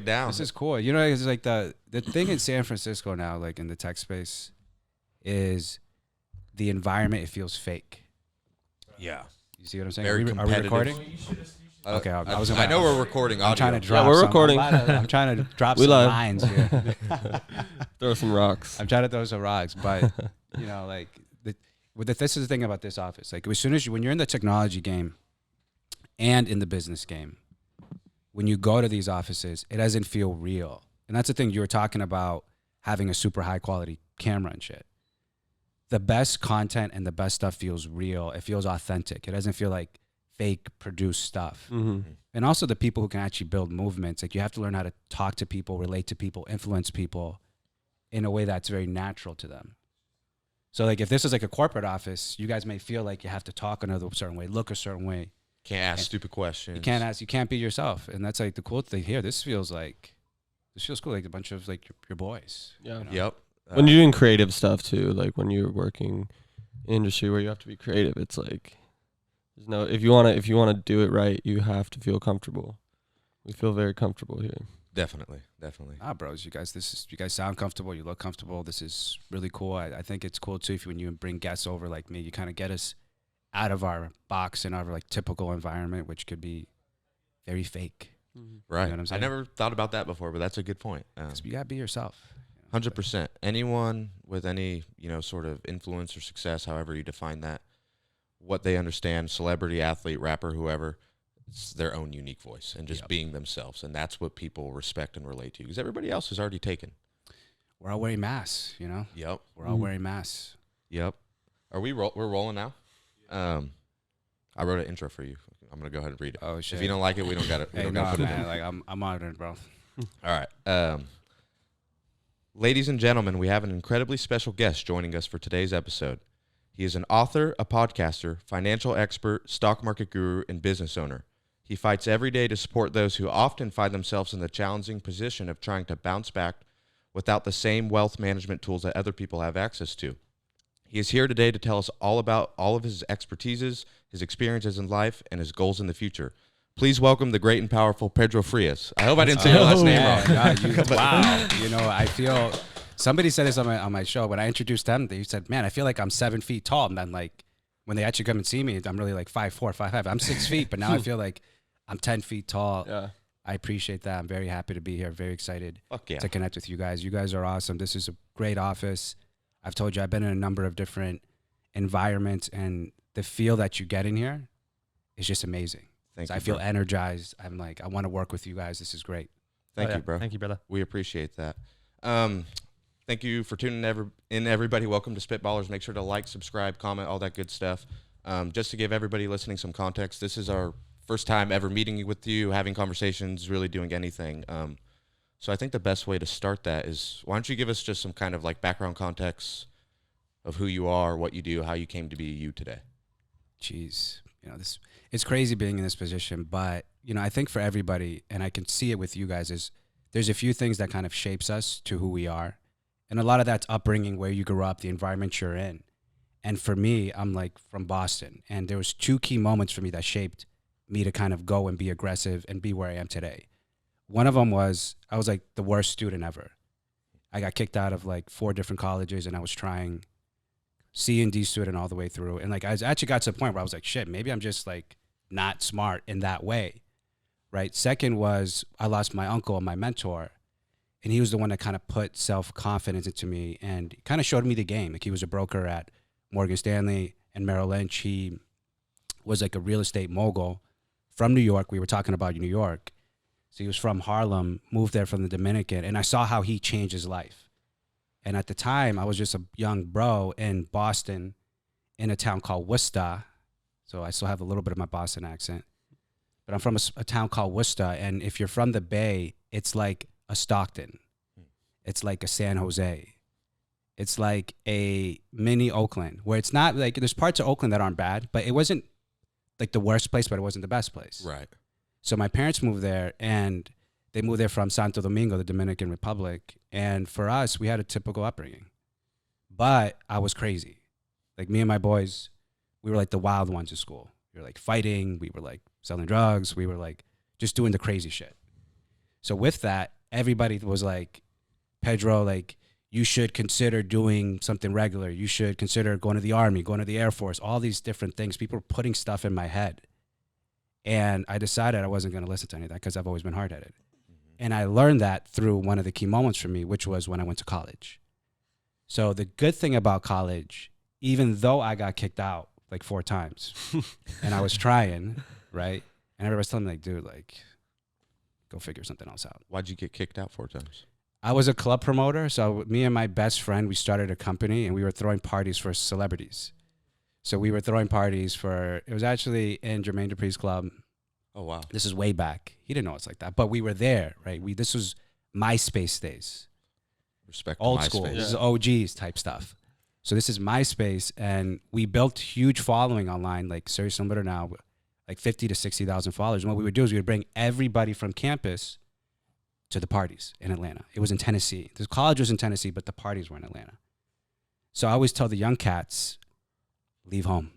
down. This is cool. You know, it's like the thing in San Francisco now, like in the tech space, is the environment. It feels fake. Yeah. You see what I'm saying? Very are we competitive. recording? Okay, I know we're recording audio. I'm trying to drop. Yeah, we're recording. I'm trying to drop We some live. lines here. Throw some rocks. I'm trying to throw some rocks, but you know, like this is the thing about this office. Like as soon as when you're in the technology game and in the business game, when you go to these offices, it doesn't feel real. And that's the thing you were talking about, having a super high quality camera and shit. The best content and the best stuff feels real. It feels authentic. It doesn't feel like fake produced stuff. Mm-hmm. And also the people who can actually build movements. Like you have to learn how to talk to people, relate to people, influence people in a way that's very natural to them. So like if this is like a corporate office, you guys may feel like you have to talk another certain way, look a certain way. Can't ask stupid questions. You can't be yourself. And that's like the cool thing here. This feels cool, like a bunch of like your boys. Yeah. You know? Yep. When you're doing creative stuff too, like when you're working in industry where you have to be creative, it's like there's no if you wanna do it right, you have to feel comfortable. We feel very comfortable here. Definitely. Bros, you guys sound comfortable. You look comfortable. This is really cool. I think it's cool too when you bring guests over like me. You kind of get us out of our box and our like typical environment, which could be very fake. Right. You know what I'm saying? I never thought about that before, but that's a good point. You gotta be yourself. 100%. Anyone with any, sort of influence or success, however you define that, what they understand, celebrity, athlete, rapper, whoever, it's their own unique voice and just being themselves. And that's what people respect and relate to because everybody else is already taken. We're all wearing masks, you know? Yep. We're all wearing masks. Yep. Are we're rolling now? I wrote an intro for you. I'm going to go ahead and read it. Oh, shit. If you don't like it, we don't got it. Hey, no, man. Like, I'm on it, bro. All right. Ladies and gentlemen, we have an incredibly special guest joining us for today's episode. He is an author, a podcaster, financial expert, stock market guru, and business owner. He fights every day to support those who often find themselves in the challenging position of trying to bounce back without the same wealth management tools that other people have access to. He is here today to tell us all about all of his expertises, his experiences in life, and his goals in the future. Please welcome the great and powerful Pedro Frias. I hope I didn't say your last name wrong. Wow. You know, I feel somebody said this on my show when I introduced them. They said, "Man, I feel like I'm 7 feet tall." And then like when they actually come and see me, I'm really like 5'4", 5'5". I'm 6 feet, but now I feel like I'm 10 feet tall. Yeah. I appreciate that. I'm very happy to be here. Very excited to connect with you guys. You guys are awesome. This is a great office. I've told you I've been in a number of different environments, and the feel that you get in here is just amazing. Thank So you, I feel bro. energized. I'm like, I want to work with you guys. This is great. Thank you, bro. Thank you, brother. We appreciate that. Thank you for tuning in, everybody. Welcome to Spitballerz. Make sure to like, subscribe, comment, all that good stuff. Just to give everybody listening some context, this is our first time ever meeting with you, having conversations, really doing anything. So I think the best way to start that is, why don't you give us just some kind of like background context of who you are, what you do, how you came to be you today. Jeez, it's crazy being in this position, but I think for everybody, and I can see it with you guys, is there's a few things that kind of shapes us to who we are. And a lot of that's upbringing, where you grew up, the environment you're in. And for me, I'm like from Boston, and there was 2 key moments for me that shaped me to kind of go and be aggressive and be where I am today. One of them was I was like the worst student ever. I got kicked out of like 4 different colleges, and I was trying C and D student all the way through. And like I actually got to the point where I was like, shit, maybe I'm just like not smart in that way, right? Second was I lost my uncle and my mentor, and he was the one that kind of put self-confidence into me and kind of showed me the game. Like he was a broker at Morgan Stanley and Merrill Lynch. He was like a real estate mogul from New York. We were talking about New York. So he was from Harlem, moved there from the Dominican, and I saw how he changed his life. And at the time, I was just a young bro in Boston in a town called Worcester. So I still have a little bit of my Boston accent. But I'm from a town called Worcester, and if you're from the Bay, it's like a Stockton. It's like a San Jose. It's like a mini Oakland, where it's not like, there's parts of Oakland that aren't bad, but it wasn't like the worst place, but it wasn't the best place. Right. So my parents moved there, and they moved there from Santo Domingo, the Dominican Republic. And for us, we had a typical upbringing. But I was crazy. Like me and my boys, we were like the wild ones at school. We were like fighting. We were like selling drugs. We were like just doing the crazy shit. So with that, everybody was like, Pedro, like, you should consider doing something regular. You should consider going to the Army, going to the Air Force, all these different things. People were putting stuff in my head. And I decided I wasn't going to listen to any of that because I've always been hard-headed. And I learned that through one of the key moments for me, which was when I went to college. So the good thing about college, even though I got kicked out like 4 times and I was trying, right? And everybody's telling me, like, dude, like, go figure something else out. Why'd you get kicked out 4 times? I was a club promoter. So me and my best friend, we started a company and we were throwing parties for celebrities. So we were throwing parties for, it was actually in Jermaine Dupri's club. Oh, wow. This is way back. He didn't know it's like that, but we were there, right? This was MySpace days. Respect Old to school. MySpace. This is OGs type stuff. So this is MySpace, and we built huge following online, like seriously similar to now, like 50 to 60,000 followers. And what we would do is we would bring everybody from campus to the parties in Atlanta. It was in Tennessee. The college was in Tennessee, but the parties were in Atlanta. So I always tell the young cats, leave home.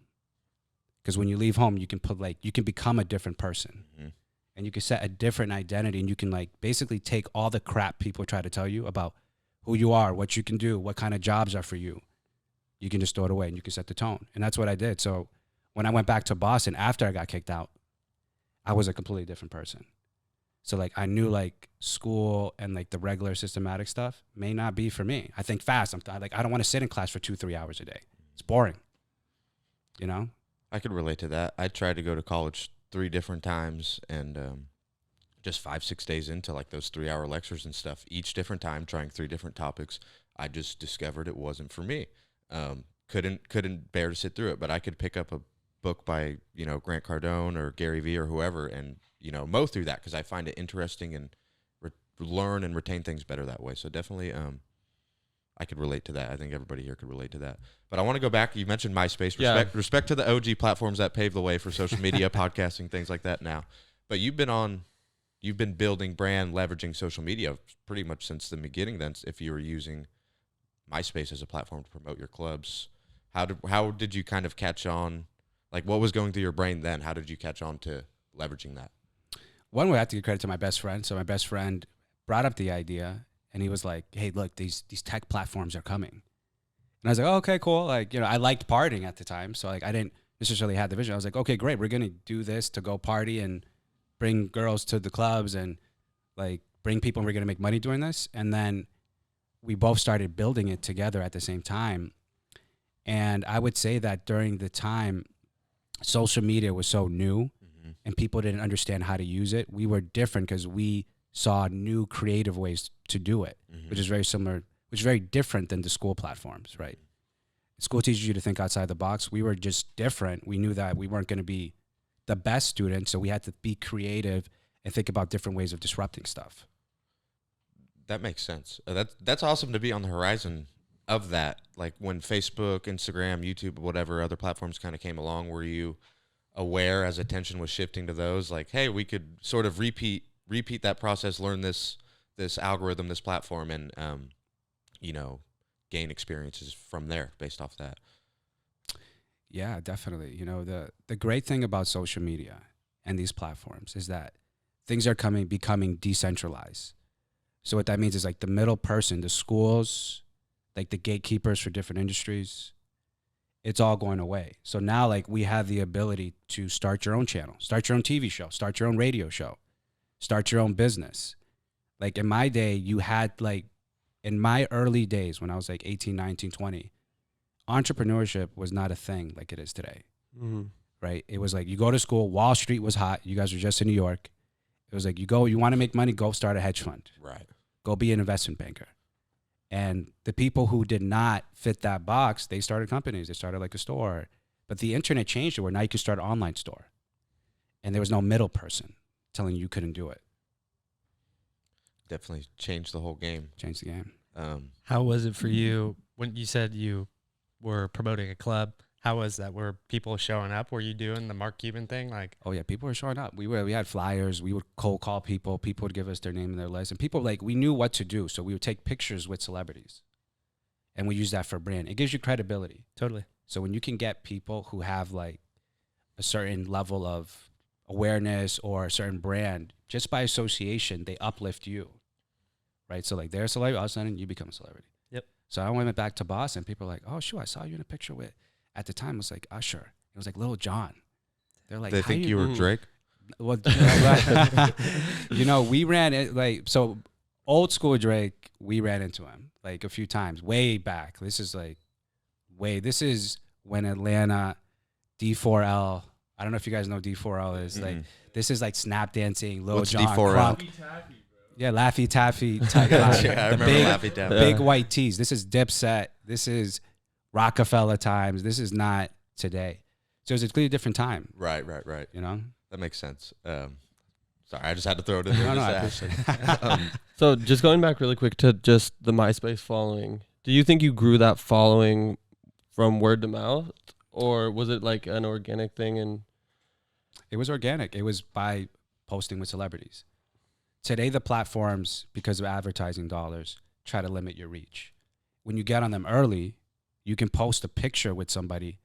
Because when you leave home, you can you can become a different person. Mm-hmm. And you can set a different identity, and you can like basically take all the crap people try to tell you about who you are, what you can do, what kind of jobs are for you. You can just throw it away and you can set the tone. And that's what I did. So when I went back to Boston after I got kicked out, I was a completely different person. So like I knew like school and like the regular systematic stuff may not be for me. I think fast. I don't want to sit in class for 2-3 hours a day. It's boring. You know? I could relate to that. I tried to go to college 3 different times, and just 5-6 days into like those 3-hour lectures and stuff, each different time trying 3 different topics, I just discovered it wasn't for me. Couldn't bear to sit through it, but I could pick up a book by, Grant Cardone or Gary Vee or whoever and, mow through that because I find it interesting and learn and retain things better that way. So definitely I could relate to that. I think everybody here could relate to that. But I want to go back. You mentioned MySpace. Respect to the OG platforms that paved the way for social media, podcasting, things like that now. But you've been building brand, leveraging social media pretty much since the beginning then, if you were using MySpace as a platform to promote your clubs. How did you kind of catch on? Like, what was going through your brain then? How did you catch on to leveraging that? One way I have to give credit to my best friend. So my best friend brought up the idea, and he was like, hey, look, these tech platforms are coming. And I was like, oh, okay, cool. Like, I liked partying at the time. So like I didn't necessarily have the vision. I was like, okay, great. We're going to do this to go party and bring girls to the clubs and like bring people, and we're going to make money doing this. And then we both started building it together at the same time. And I would say that during the time, social media was so new and people didn't understand how to use it. We were different because we saw new creative ways to do it, which is very similar, which is very different than the school platforms, right? School teaches you to think outside the box. We were just different. We knew that we weren't going to be the best students, so we had to be creative and think about different ways of disrupting stuff. That makes sense. That's awesome to be on the horizon of that. Like when Facebook, Instagram, YouTube, whatever other platforms kind of came along, were you aware as attention was shifting to those? Like, hey, we could sort of repeat that process, learn this algorithm, this platform, and gain experiences from there based off that. Yeah, definitely. The great thing about social media and these platforms is that things are becoming decentralized. So what that means is like the middle person, the schools, like the gatekeepers for different industries, it's all going away. So now like we have the ability to start your own channel, start your own TV show, start your own radio show, start your own business. Like in my day, you had like, in my early days when I was like 18, 19, 20, entrepreneurship was not a thing like it is today, right? It was like you go to school, Wall Street was hot. You guys were just in New York. It was like you want to make money, go start a hedge fund. Right. Go be an investment banker. And the people who did not fit that box, they started companies. They started like a store. But the internet changed it where now you can start an online store. And there was no middle person telling you couldn't do it. Definitely changed the whole game. Changed the game. How was it for you when you said you were promoting a club? How was that? Were people showing up? Were you doing the Mark Cuban thing? Like, oh yeah, people were showing up. We had flyers. We would cold call people. People would give us their name and their list. And people we knew what to do. So we would take pictures with celebrities, and we use that for brand. It gives you credibility. Totally. So when you can get people who have like a certain level of awareness or a certain brand, just by association, they uplift you. right? So like they're a celebrity, all of a sudden you become a celebrity. Yep. So I went back to Boston. People were like, oh, shoot, I saw you in a picture with, at the time it was like Usher. It was like Little John. They're like, They how think you were Drake. Well, you know, we ran it like, so old school Drake, we ran into him like a few times way back. This is when Atlanta D4L, I don't know if you guys know D4L is like, this is like snap dancing, Lil What's Jon, D4L? Crunk. Yeah, Laffy Taffy type. Yeah, I the remember big, Laffy Taffy. big white tees. This is Dipset. This is Rockefeller times. This is not today. So it's a completely different time. Right. You know? That makes sense. Sorry, I just had to throw it in there. No, I just appreciate ask. So just going back really quick to just the MySpace following, do you think you grew that following from word to mouth, or was it like an organic thing? And It was organic. It was by posting with celebrities. Today, the platforms, because of advertising dollars, try to limit your reach. When you get on them early, you can post a picture with somebody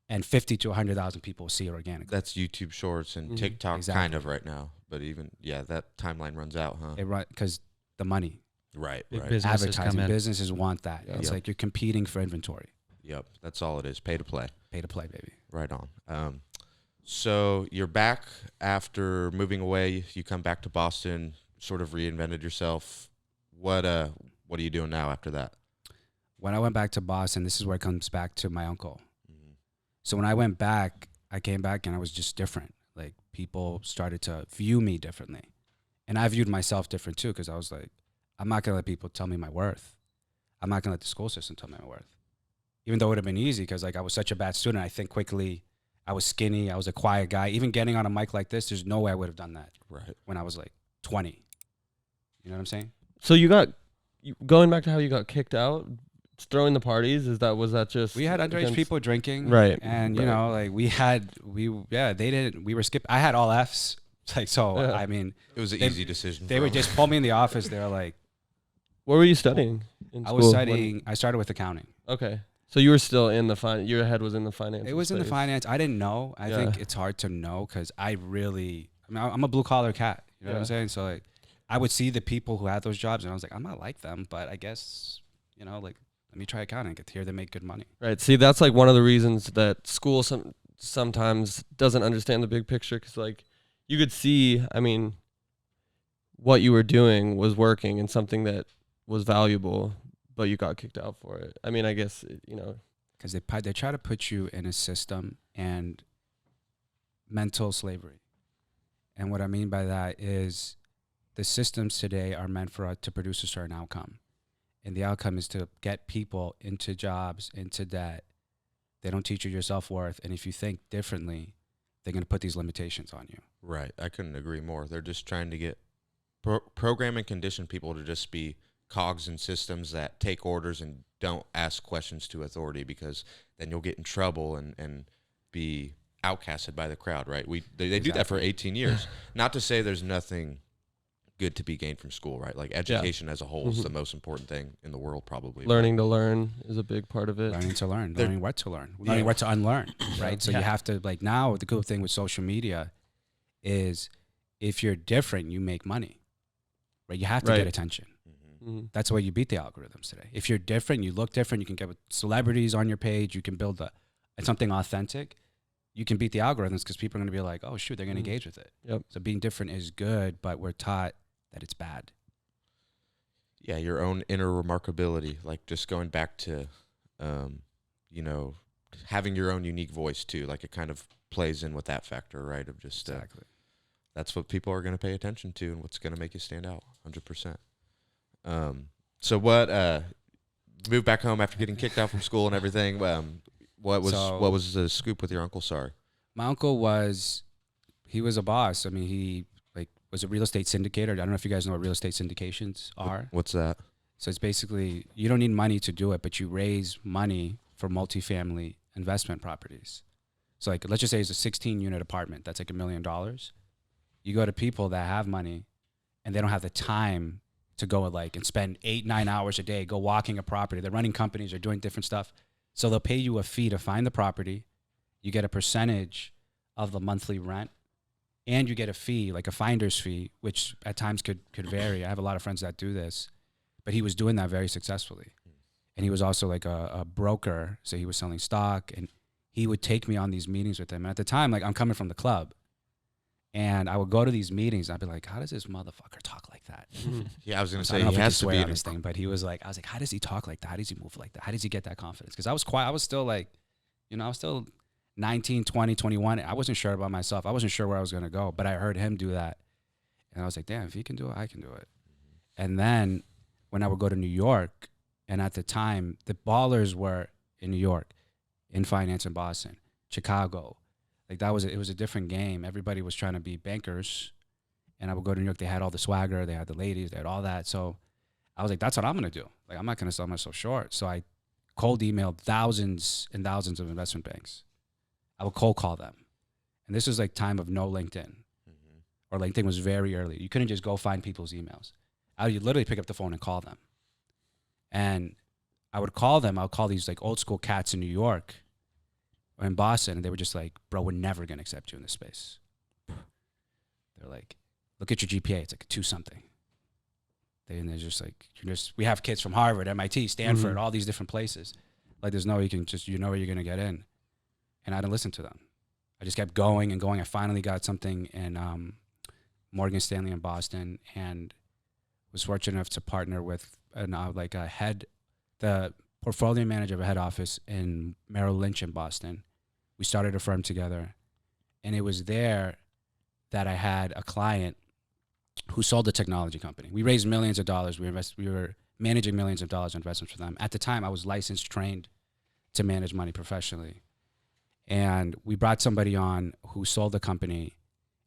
and 50 to 100,000 people will see it organically. That's YouTube Shorts and TikTok kind of right now. But even, that timeline runs out, huh? Because the money, Right. Big Right. businesses advertising, come in. businesses want that. Yeah. It's like you're competing for inventory. Yep. That's all it is. Pay to play. Pay to play, baby. Right on. So you're back after moving away. You come back to Boston, sort of reinvented yourself. What are you doing now after that? When I went back to Boston, this is where it comes back to my uncle. So when I went back, I came back and I was just different. Like people started to view me differently. And I viewed myself different too, because I was like, I'm not going to let people tell me my worth. I'm not going to let the school system tell me my worth. Even though it would have been easy, because like I was such a bad student. I think quickly, I was skinny. I was a quiet guy. Even getting on a mic like this, there's no way I would have done that when I was like 20. You know what I'm saying? so going back to how you got kicked out, throwing the parties, was that just We had underage people drinking. Right. And, you know, like we were skipped. I had all Fs. Like, so, Yeah. I mean, It was an easy decision. they would just pull me in the office. They were like, What were you studying in I school? was studying, I started with accounting. Okay. So you were still in your head was in the finance. It was in the finance. I didn't know. I think it's hard to know because I'm a blue collar cat. You know what I'm saying? So like, I would see the people who had those jobs and I was like, I'm not like them, but I guess, you know, like, let me try accounting. Get here, they make good money. Right. See, that's like one of the reasons that school sometimes doesn't understand the big picture, because like you could see, I mean, what you were doing was working and something that was valuable, but you got kicked out for it. I mean, I guess, Because they try to put you in a system and mental slavery. And what I mean by that is the systems today are meant for us to produce a certain outcome. And the outcome is to get people into jobs, into debt. They don't teach you your self-worth. And if you think differently, they're going to put these limitations on you. Right. I couldn't agree more. They're just trying to get program and condition people to just be cogs in systems that take orders and don't ask questions to authority, because then you'll get in trouble and be outcasted by the crowd, right? They do that for 18 years. Not to say there's nothing good to be gained from school, right? Like education as a whole is the most important thing in the world, probably. learning to learn is a big part of it. Learning to learn, learning what to learn, learning what to unlearn, right? So you have to, like, now the cool thing with social media is if you're different, you make money, right? You have to get attention. That's why you beat the algorithms today. If you're different, you look different, you can get with celebrities on your page, you can build something authentic, you can beat the algorithms because people are going to be like, oh, shoot, they're going to engage with it. Yep. So being different is good, but we're taught that it's bad. Yeah, your own inner remarkability, like just going back to, having your own unique voice too. Like it kind of plays in with that factor, right? Of just Exactly. that's what people are going to pay attention to and what's going to make you stand out 100%. So what, moved back home after getting kicked out from school and everything. What was the scoop with your uncle? Sorry. My uncle he was a boss. I mean, he was a real estate syndicator. I don't know if you guys know what real estate syndications are. What's that? So it's basically, you don't need money to do it, but you raise money for multifamily investment properties. So like, let's just say it's a 16-unit apartment. That's like $1 million. You go to people that have money and they don't have the time to go and spend 8-9 hours a day, go walking a property. They're running companies or doing different stuff. So they'll pay you a fee to find the property. You get a percentage of the monthly rent, and you get a fee, like a finder's fee, which at times could vary. I have a lot of friends that do this. but he was doing that very successfully. And he was also like a broker, so he was selling stock, and he would take me on these meetings with him. And at the time, like, I'm coming from the club, and I would go to these meetings, and I'd be like, how does this motherfucker talk like that? Yeah, I was gonna I say don't know he if we can has to swear be. on this thing, but he was like, I was like, how does he talk like that? How does he move like that? How does he get that confidence? Because I was quiet. I was still like, you know, I was still 19, 20, 21. I wasn't sure about myself. I wasn't sure where I was going to go, but I heard him do that. And I was like, damn, if he can do it, I can do it. And then when I would go to New York, and at the time, the ballers were in New York, in finance in Boston, Chicago. Like, it was a different game. Everybody was trying to be bankers. And I would go to New York. They had all the swagger. They had the ladies. They had all that. So I was like, that's what I'm going to do. Like, I'm not going to sell myself short. So I cold emailed thousands and thousands of investment banks. I would cold call them. And this was like time of no LinkedIn. Or LinkedIn was very early. You couldn't just go find people's emails. I would literally pick up the phone and call them. And I would call them. I would call these like old school cats in New York or in Boston. And they were just like, bro, we're never going to accept you in this space. They're like, look at your GPA. It's like a 2 something. And they're just like, we have kids from Harvard, MIT, Stanford, all these different places. Like, there's no, you know where you're going to get in. And I didn't listen to them. I just kept going and going. I finally got something in Morgan Stanley in Boston, and was fortunate enough to partner with the portfolio manager of a head office in Merrill Lynch in Boston. We started a firm together, and it was there that I had a client who sold a technology company. We raised millions of dollars. We were managing millions of dollars in investments for them. At the time, I was licensed, trained to manage money professionally. And we brought somebody on who sold the company,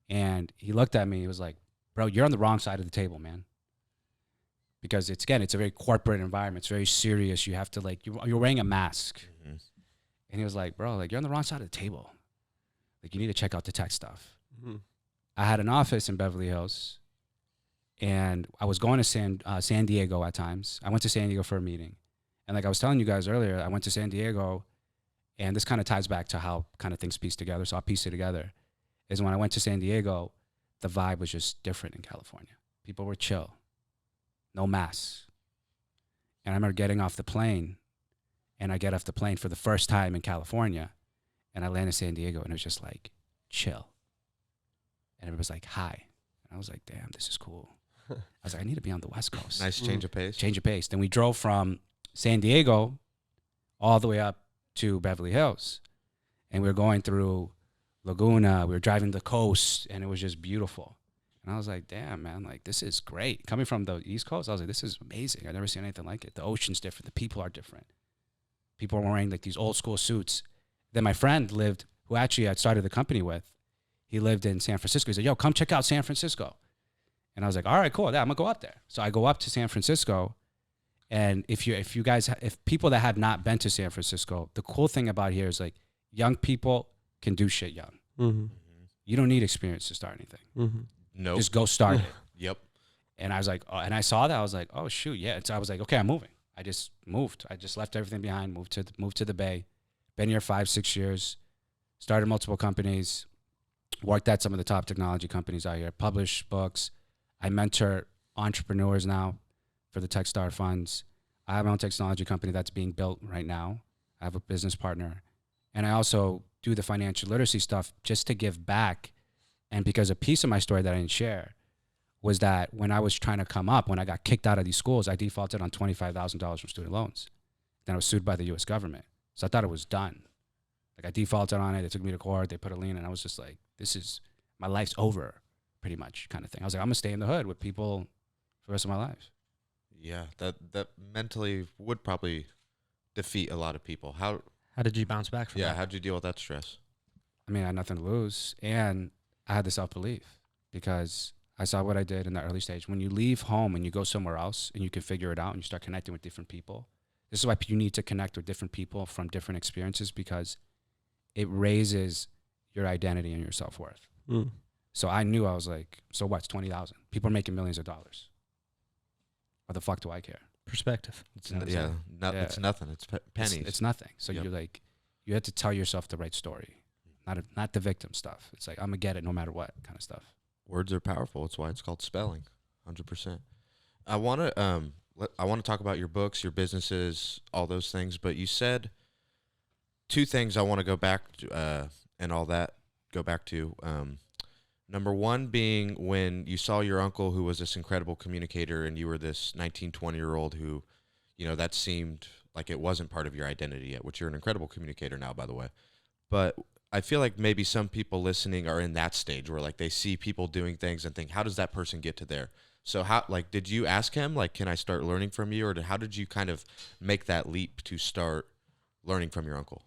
and he looked at me. He was like, bro, you're on the wrong side of the table, man. Because it's a very corporate environment. It's very serious. You have to, like, you're wearing a mask. And he was like, bro, like, you're on the wrong side of the table. Like, you need to check out the tech stuff. I had an office in Beverly Hills, and I was going to San Diego at times. I went to San Diego for a meeting. And like I was telling you guys earlier, I went to San Diego, and this kind of ties back to how kind of things piece together. So I'll piece it together. Is when I went to San Diego, the vibe was just different in California. People were chill. No masks. And I remember getting off the plane, and I get off the plane for the first time in California, and I land in San Diego, and it was just like, chill. And everybody's like, hi. And I was like, damn, this is cool. I was like, I need to be on the West Coast. Nice change of pace. Change of pace. Then we drove from San Diego all the way up to Beverly Hills. And we were going through Laguna. We were driving the coast, and it was just beautiful. And I was like, damn, man, like, this is great. Coming from the East Coast, I was like, this is amazing. I've never seen anything like it. The ocean's different. The people are different. People are wearing, like, these old school suits. Then my friend lived, who actually I started the company with, he lived in San Francisco. He said, yo, come check out San Francisco. And I was like, all right, cool. Yeah, I'm going to go up there. So I go up to San Francisco. And if people that have not been to San Francisco, the cool thing about here is, like, young people can do shit young. You don't need experience to start anything. Nope. Just go start it. Yep. And I was like, and I saw that. I was like, oh, shoot, yeah. So I was like, okay, I'm moving. I just moved. I just left everything behind, moved to the Bay. Been here 5-6 years. Started multiple companies. Worked at some of the top technology companies out here. Published books. I mentor entrepreneurs now for the Techstar funds. I have my own technology company that's being built right now. I have a business partner. And I also do the financial literacy stuff just to give back. And because a piece of my story that I didn't share was that when I was trying to come up, when I got kicked out of these schools, I defaulted on $25,000 from student loans. Then I was sued by the U.S. government. So I thought it was done. Like, I defaulted on it. They took me to court. They put a lien. And I was just like, my life's over, pretty much, kind of thing. I was like, I'm going to stay in the hood with people for the rest of my life. Yeah, that mentally would probably defeat a lot of people. How did you bounce back from that? Yeah, how'd you deal with that stress? I mean, I had nothing to lose. And I had the self-belief because I saw what I did in the early stage. When you leave home and you go somewhere else and you can figure it out and you start connecting with different people, this is why you need to connect with different people from different experiences, because it raises your identity and your self-worth. So I knew, I was like, so what? It's 20,000. People are making millions of dollars. What the fuck do I care? Perspective. It's nothing. It's pennies. It's nothing. So Yep. you're like, you have to tell yourself the right story, not the victim stuff. It's like, I'm gonna get it no matter what kind of stuff. Words are powerful. That's why it's called spelling. 100%. I want to I want to talk about your books, your businesses, all those things. But you said two things I want to go back to, and all that go back to. Number one being when you saw your uncle, who was this incredible communicator, and you were this 19, 20-year-old who, that seemed like it wasn't part of your identity yet, which you're an incredible communicator now, by the way. But I feel like maybe some people listening are in that stage where like they see people doing things and think, how does that person get to there? So how, like, did you ask him, like, can I start learning from you? Or how did you kind of make that leap to start learning from your uncle?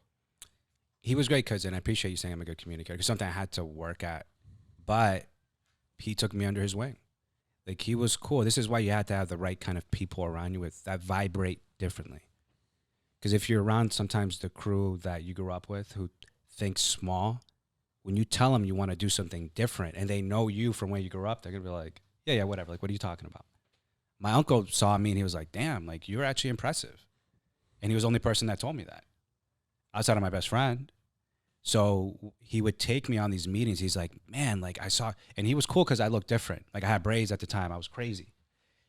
He was great, and I appreciate you saying I'm a good communicator, because something I had to work at. But he took me under his wing. Like, he was cool. This is why you have to have the right kind of people around you that vibrate differently. Because if you're around sometimes the crew that you grew up with who thinks small, when you tell them you want to do something different and they know you from where you grew up, they're going to be like, yeah, whatever. Like, what are you talking about? My uncle saw me and he was like, damn, like, you're actually impressive. And he was the only person that told me that outside of my best friend. So he would take me on these meetings. He's like, man, like, I saw, and he was cool because I looked different. Like, I had braids at the time. I was crazy.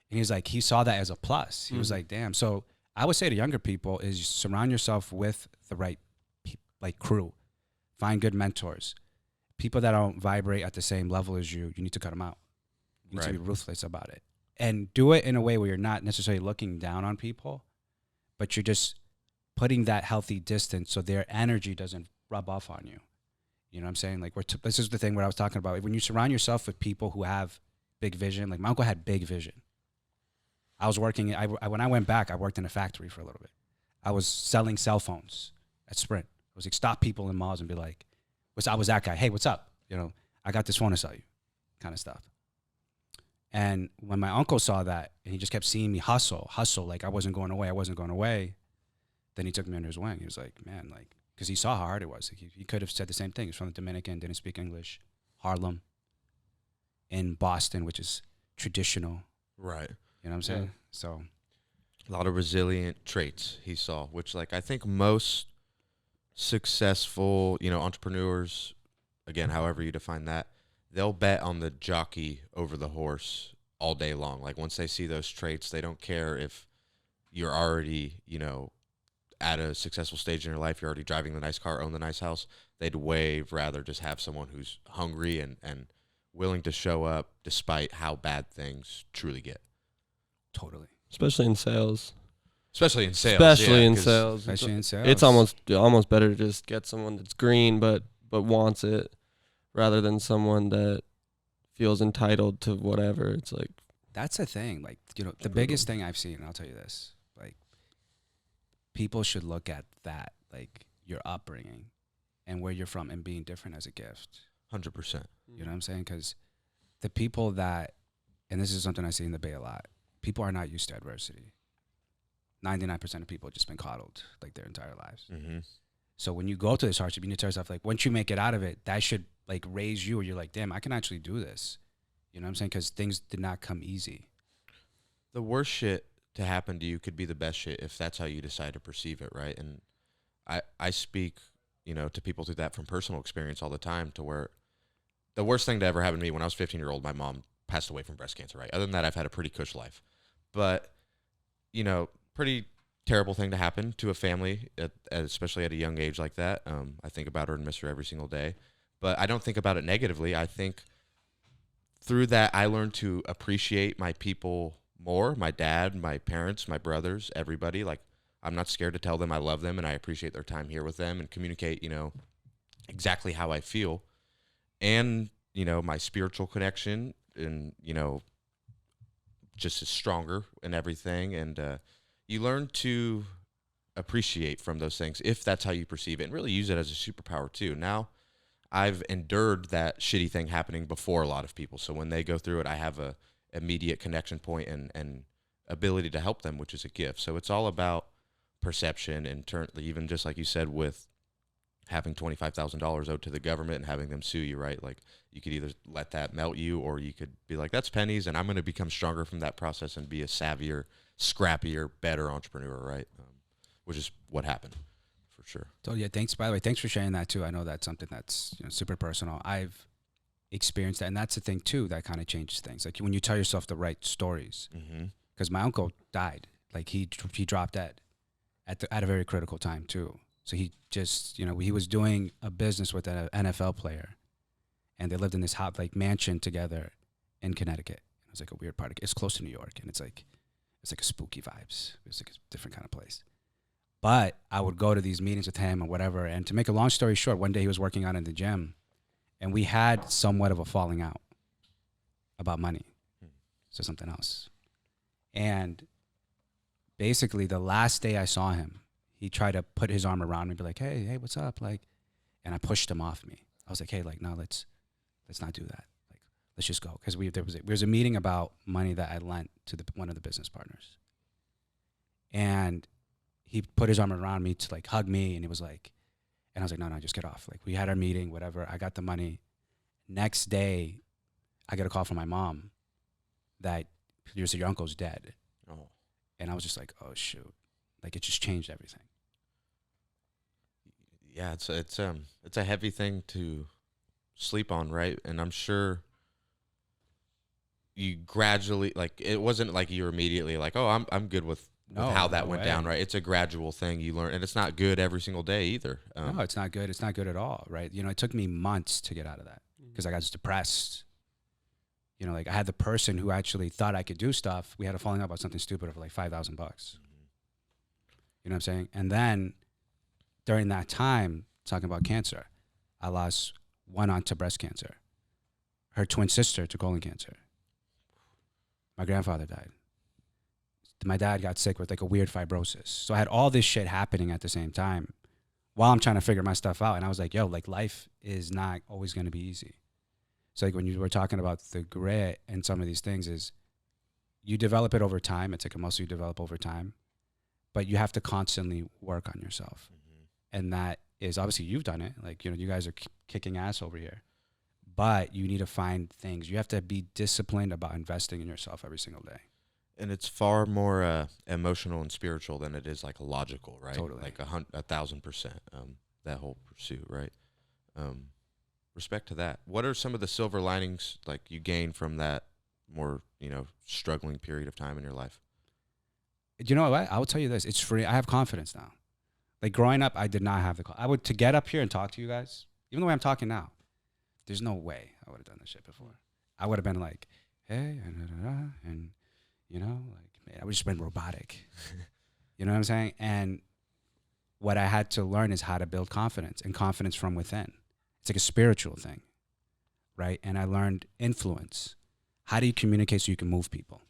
And he's like, he saw that as a plus. He was like, damn. So I would say to younger people is surround yourself with the right crew. Find good mentors. People that don't vibrate at the same level as you need to cut them out. You need to be ruthless about it. And do it in a way where you're not necessarily looking down on people, but you're just putting that healthy distance so their energy doesn't rub off on you. You know what I'm saying? Like, this is the thing where I was talking about. When you surround yourself with people who have big vision, like my uncle had big vision. I was working, when I went back, I worked in a factory for a little bit. I was selling cell phones at Sprint. I was like, stop people in malls and be like, I was that guy. Hey, what's up? I got this phone to sell you, kind of stuff. And when my uncle saw that, and he just kept seeing me hustle, like I wasn't going away, then he took me under his wing. He was like, man, like, because he saw how hard it was. Like, he could have said the same thing. He's from the Dominican, didn't speak English. Harlem, in Boston, which is traditional. Right. You know what I'm saying? So a lot of resilient traits he saw, which, like, I think most successful, entrepreneurs, again, however you define that, they'll bet on the jockey over the horse all day long. Like, once they see those traits, they don't care if you're already, at a successful stage in your life, you're already driving the nice car, own the nice house. They'd rather just have someone who's hungry and willing to show up despite how bad things truly get. Totally. Especially in sales. Especially in sales. It's almost better to just get someone that's green but wants it rather than someone that feels entitled to whatever. It's like, that's the thing. Like, the biggest thing I've seen, and I'll tell you this, like, people should look at that, like, your upbringing and where you're from and being different as a gift. 100%. You know what I'm saying? Because the people that, and this is something I see in the Bay a lot, people are not used to adversity. 99% of people have just been coddled like their entire lives. Mm-hmm. So when you go to this hardship, you need to tell yourself, like, once you make it out of it, that should, like, raise you, or you're like, damn, I can actually do this. You know what I'm saying? Because things did not come easy. The worst shit to happen to you could be the best shit if that's how you decide to perceive it, right? And I speak, to people through that from personal experience all the time, to where the worst thing to ever happen to me when I was 15-year-old, my mom passed away from breast cancer, right? Other than that, I've had a pretty cush life. But, pretty terrible thing to happen to a family, especially at a young age like that. I think about her and miss her every single day. But I don't think about it negatively. I think through that, I learned to appreciate my people more, my dad, my parents, my brothers, everybody. Like, I'm not scared to tell them I love them and I appreciate their time here with them and communicate, exactly how I feel. And, my spiritual connection and, just is stronger and everything. And you learn to appreciate from those things if that's how you perceive it, and really use it as a superpower too. Now, I've endured that shitty thing happening before a lot of people. So when they go through it, I have a immediate connection point and ability to help them, which is a gift. So it's all about perception, and even just like you said, with having $25,000 owed to the government and having them sue you, right? Like, you could either let that melt you, or you could be like, that's pennies, and I'm going to become stronger from that process and be a savvier, scrappier, better entrepreneur, right? Which is what happened, for sure. So yeah, thanks. By the way, thanks for sharing that too. I know that's something that's super personal. I've experienced that, and that's the thing too that kind of changes things. Like, when you tell yourself the right stories, because my uncle died. Like he dropped dead at a very critical time too. So he just, he was doing a business with an NFL player, and they lived in this hot like mansion together in Connecticut. It was like a weird part. It's close to New York, and it's like a spooky vibes. It's like a different kind of place. But I would go to these meetings with him or whatever. And to make a long story short, one day he was working out in the gym, and we had somewhat of a falling out about money. So something else. And basically the last day I saw him, he tried to put his arm around me and be like, hey, what's up? Like, and I pushed him off me. I was like, hey, like, no, let's not do that. Like, let's just go. Because there was a meeting about money that I lent to one of the business partners. And he put his arm around me to like hug me, and he was like, and I was like, no, just get off. Like, we had our meeting, whatever. I got the money. Next day, I get a call from my mom that your uncle's dead. Oh. And I was just like, oh shoot. Like, it just changed everything. Yeah, it's a heavy thing to sleep on, right? And I'm sure you gradually, like, it wasn't like you were immediately like, oh, I'm good with how that went down, right? It's a gradual thing you learn, and it's not good every single day either. No, it's not good. It's not good at all, right? It took me months to get out of that because I got just depressed. Like, I had the person who actually thought I could do stuff. We had a falling out about something stupid over like $5,000. You know what I'm saying? And then during that time, talking about cancer, I lost one aunt to breast cancer, her twin sister to colon cancer. My grandfather died. My dad got sick with like a weird fibrosis. So I had all this shit happening at the same time while I'm trying to figure my stuff out. And I was like, yo, like, life is not always going to be easy. So like when you were talking about the grit and some of these things, is you develop it over time. It's like a muscle you develop over time, but you have to constantly work on yourself. And that is, obviously you've done it. Like, you guys are kicking ass over here, but you need to find things. You have to be disciplined about investing in yourself every single day. And it's far more emotional and spiritual than it is like logical, right? Totally. Like 1,000%, that whole pursuit, right? Respect to that. What are some of the silver linings like you gain from that more, struggling period of time in your life? You know what? I will tell you this. It's free. I have confidence now. Like, growing up, I did not have to get up here and talk to you guys, even the way I'm talking now, there's no way I would have done this shit before. I would have been like, hey, and like, man, I would just been robotic. You know what I'm saying? And what I had to learn is how to build confidence, and confidence from within. It's like a spiritual thing, right? And I learned influence. How do you communicate so you can move people?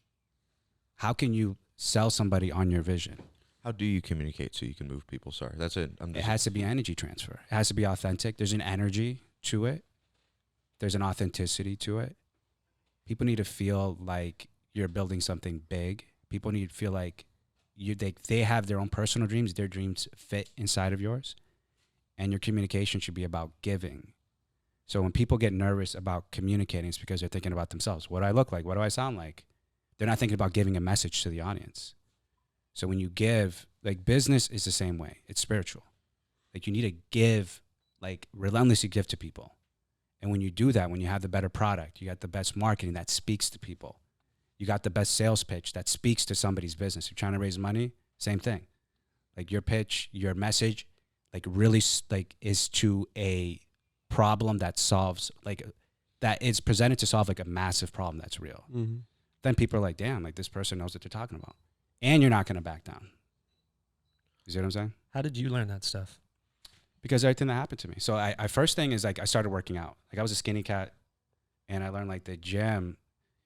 How can you sell somebody on your vision? How do you communicate so you can move people? Sorry, that's it. It has to be energy transfer. It has to be authentic. There's an energy to it. There's an authenticity to it. People need to feel like you're building something big. People need to feel like they have their own personal dreams. Their dreams fit inside of yours. And your communication should be about giving. So when people get nervous about communicating, it's because they're thinking about themselves. What do I look like? What do I sound like? They're not thinking about giving a message to the audience. So when you give, like, business is the same way. It's spiritual. Like, you need to give, like, relentlessly give to people. And when you do that, when you have the better product, you got the best marketing that speaks to people. You got the best sales pitch that speaks to somebody's business. You're trying to raise money, same thing. Like, your pitch, your message, like, really, like, is to a problem that solves, like, that is presented to solve, like, a massive problem that's real. Mm-hmm. Then people are like, damn, like, this person knows what they're talking about. And you're not going to back down. You see what I'm saying? How did you learn that stuff? Because everything that happened to me. So I first thing is, like, I started working out. Like, I was a skinny cat, and I learned, like, the gym,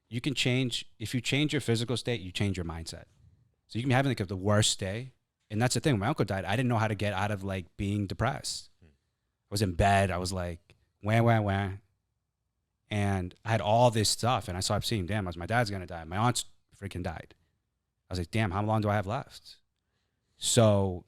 you can change, if you change your physical state, you change your mindset. So you can be having, like, the worst day. And that's the thing. When my uncle died, I didn't know how to get out of, like, being depressed. I was in bed. I was like, wah. And I had all this stuff. And I started seeing, damn, my dad's going to die. My aunt's freaking died. I was like, damn, how long do I have left? So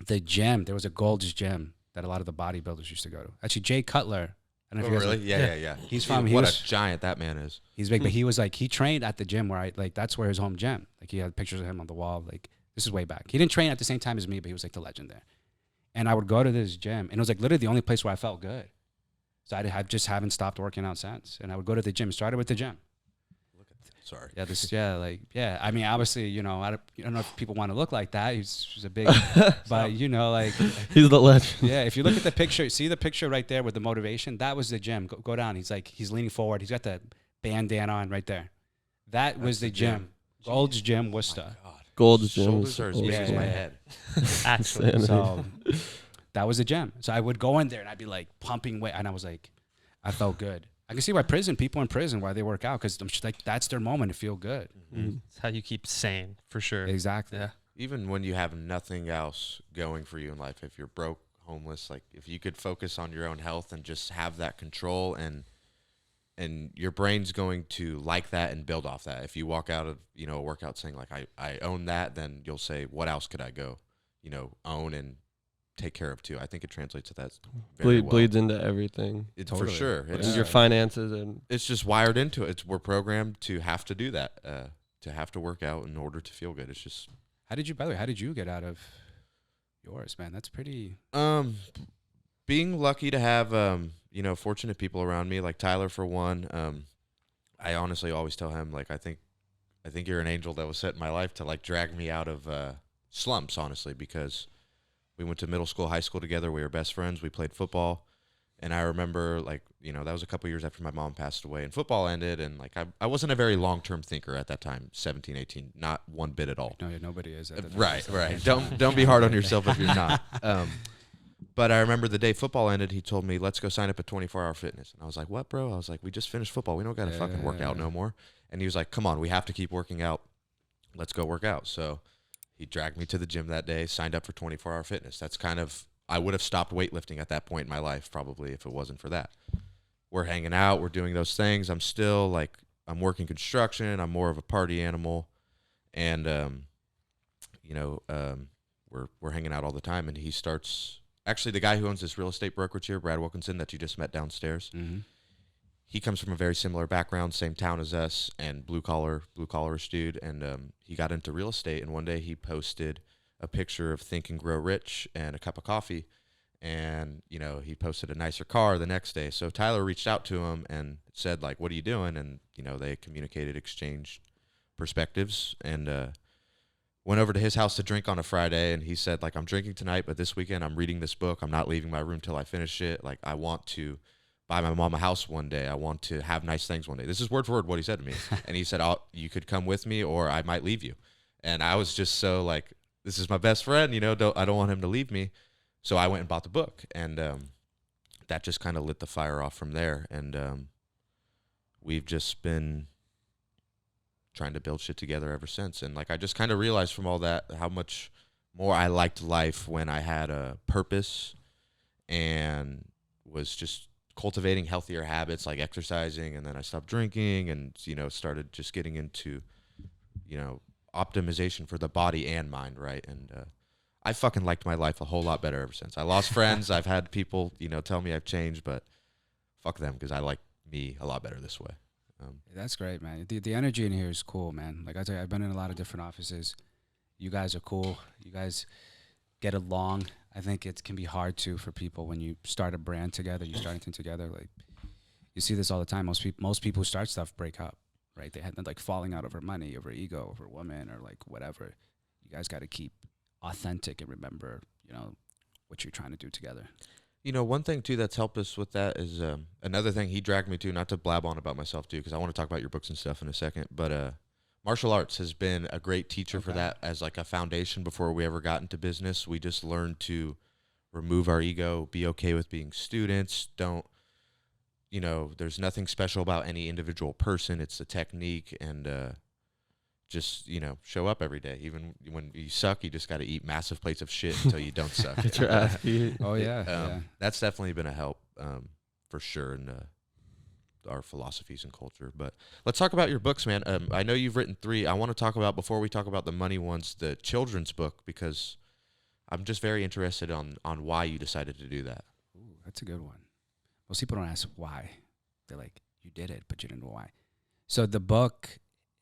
the gym, there was a Gold's Gym that a lot of the bodybuilders used to go to. Actually, Jay Cutler. I don't know if you guys really? know. Yeah. He's from, what a giant that man is. He's big, but he was like, he trained at the gym where that's where his home gym. Like, he had pictures of him on the wall. Like, this is way back. He didn't train at the same time as me, but he was like the legend there. And I would go to this gym, and it was like literally the only place where I felt good. So I just haven't stopped working out since. And I would go to the gym. Started with the gym. Sorry. Yeah, I mean, obviously, you know, I don't know if people want to look like that. He's a big, but you know, like He's the legend. yeah. If you look at the picture, see the picture right there with the motivation. That was the gym. Go down. He's leaning forward. He's got the bandana on right there. That was the gym. Gold's Gym, Worcester. God. Gold's Gym. Shoulders are as big as my Yeah. head. Actually, So that was the gym. So I would go in there and I'd be like pumping weight, and I was like, I felt good. I can see why people in prison, why they work out, because like that's their moment to feel good. it's how you keep sane for sure. Exactly. Yeah. Even when you have nothing else going for you in life, if you're broke, homeless, like if you could focus on your own health and just have that control, and your brain's going to like that and build off that. If you walk out of, you know, a workout saying like, I own that, then you'll say, what else could I go, you know, own and take care of too. I think it translates to that very well. Bleeds into everything. For sure. It's your finances, and It's just wired into it. We're programmed to have to do that, to have to work out in order to feel good. It's just. By the way, how did you get out of yours, man? That's pretty. Being lucky to have, you know, fortunate people around me, like Tyler for one. I honestly always tell him, like, I think you're an angel that was set in my life to like drag me out of slumps, honestly, because we went to middle school, high school together. We were best friends. We played football. And I remember, like, you know, that was a couple years after my mom passed away and football ended. And, like, I wasn't a very long-term thinker at that time, 17, 18, not one bit at all. No, nobody is. Right. Don't be hard on yourself if you're not. But I remember the day football ended, he told me, let's go sign up at 24 Hour Fitness. And I was like, what, bro? I was like, we just finished football. We don't got to fucking work out no more. And he was like, come on, we have to keep working out. Let's go work out. So he dragged me to the gym that day, signed up for 24 Hour Fitness. That's kind of, I would have stopped weightlifting at that point in my life probably if it wasn't for that. We're hanging out. We're doing those things. I'm still like, I'm working construction. I'm more of a party animal. And, you know, we're hanging out all the time. And he starts, actually the guy who owns this real estate brokerage here, Brad Wilkinson, that you just met downstairs, he comes from a very similar background, same town as us, and blue collarish dude. And he got into real estate. And one day he posted a picture of Think and Grow Rich and a cup of coffee. And, you know, he posted a nicer car the next day. So Tyler reached out to him and said, like, what are you doing? And, you know, they communicated, exchanged perspectives, and went over to his house to drink on a Friday. And he said, like, I'm drinking tonight, but this weekend I'm reading this book. I'm not leaving my room till I finish it. Like, I want to buy my mom a house one day. I want to have nice things one day. This is word for word what he said to me. And he said, you could come with me or I might leave you. And I was just so like, this is my best friend, you know, I don't want him to leave me. So I went and bought the book, and that just kind of lit the fire off from there. And we've just been trying to build shit together ever since. And like, I just kind of realized from all that how much more I liked life when I had a purpose and was just cultivating healthier habits like exercising. And then I stopped drinking and, you know, started just getting into, you know, optimization for the body and mind, right? And I fucking liked my life a whole lot better ever since. I lost friends. I've had people, you know, tell me I've changed, but fuck them, because I like me a lot better this way. That's great, man. The energy in here is cool, man. Like I tell you, I've been in a lot of different offices. You guys are cool. You guys get along. I think it can be hard too for people when you start a brand together, you start anything together. Like you see this all the time. Most people who start stuff break up, right? They had like falling out over money, over ego, over women, or like whatever. You guys got to keep authentic and remember, you know, what you're trying to do together. You know, one thing too that's helped us with that is another thing he dragged me to, not to blab on about myself too, because I want to talk about your books and stuff in a second, but martial arts has been a great teacher for that as like a foundation before we ever got into business. We just learned to remove our ego, be okay with being students. Don't, you know, there's nothing special about any individual person. It's the technique, and just, you know, show up every day. Even when you suck, you just got to eat massive plates of shit until you don't suck. Get your ass beat. Oh, yeah. That's definitely been a help for sure in our philosophies and culture. But let's talk about your books, man. I know you've written 3. I want to talk about, before we talk about the money ones, the children's book, because I'm just very interested on why you decided to do that. Ooh, that's a good one. Most people don't ask why. They're like, you did it, but you didn't know why. So the book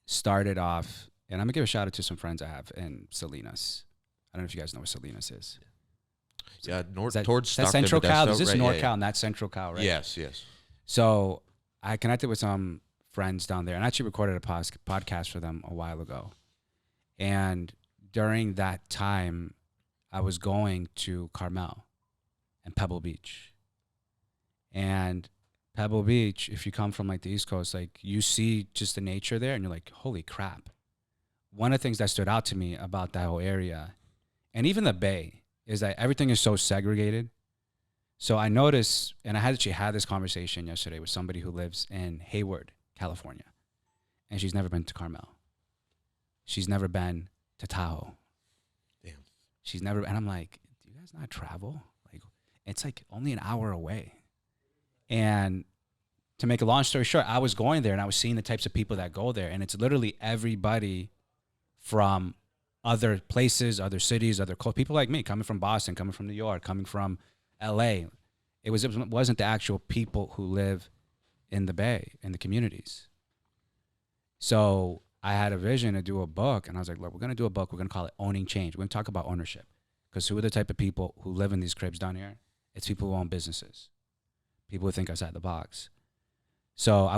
started off, and I'm going to give a shout out to some friends I have in Salinas. I don't know if you guys know where Salinas is. Yeah, Towards towards that Stockton, Central Cal. Modesto, This is right? NorCal, Yeah. and that's Central Cal, right? Yes. So I connected with some friends down there, and I actually recorded a podcast for them a while ago. And during that time, I was going to Carmel and Pebble Beach. And Pebble Beach, if you come from like the East Coast, like you see just the nature there and you're like, holy crap. One of the things that stood out to me about that whole area, and even the Bay, is that everything is so segregated. So I noticed, and I actually had this conversation yesterday with somebody who lives in Hayward, California, and she's never been to Carmel. She's never been to Tahoe. Damn. She's never, and I'm like, do you guys not travel? Like, it's like only an hour away. And to make a long story short, I was going there and I was seeing the types of people that go there, and it's literally everybody from other places, other cities, people like me, coming from Boston, coming from New York, coming from LA. It wasn't the actual people who live in the Bay, in the communities. So I had a vision to do a book, and I was like, look, we're going to do a book. We're going to call it Owning Change. We're going to talk about ownership, because who are the type of people who live in these cribs down here? It's people who own businesses, people who think outside the box. So I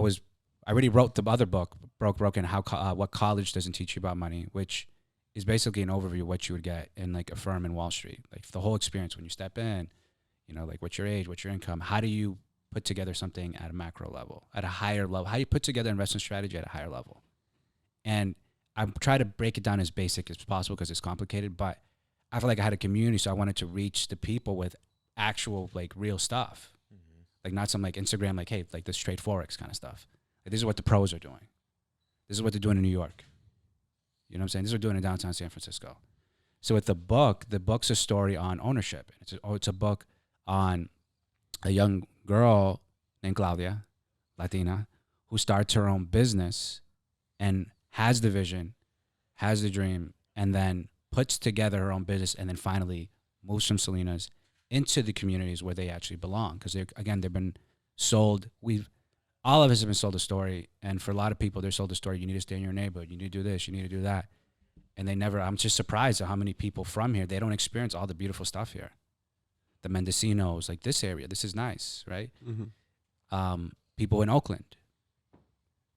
already wrote the other book, Broken, what college doesn't teach you about money, which is basically an overview of what you would get in like a firm in Wall Street, like the whole experience when you step in, you know, like what's your age, what's your income, how do you put together something at a macro level, at a higher level, how do you put together investment strategy at a higher level. And I try to break it down as basic as possible because it's complicated, but I feel like I had a community, so I wanted to reach the people with actual like real stuff, like not some like Instagram, like, hey, like this trade Forex kind of stuff. Like, this is what the pros are doing. This is what they're doing in New York. You know what I'm saying? This is what they're doing in downtown San Francisco. So with the book's a story on ownership. It's a book on a young girl named Claudia, Latina, who starts her own business and has the vision, has the dream, and then puts together her own business, and then finally moves from Salinas into the communities where they actually belong. Because they've been sold. All of us have been sold a story, and for a lot of people, they're sold a story. You need to stay in your neighborhood. You need to do this. You need to do that. And they never. I'm just surprised at how many people from here, they don't experience all the beautiful stuff here. The Mendocinos, like this area, this is nice, right? Mm-hmm. People in Oakland,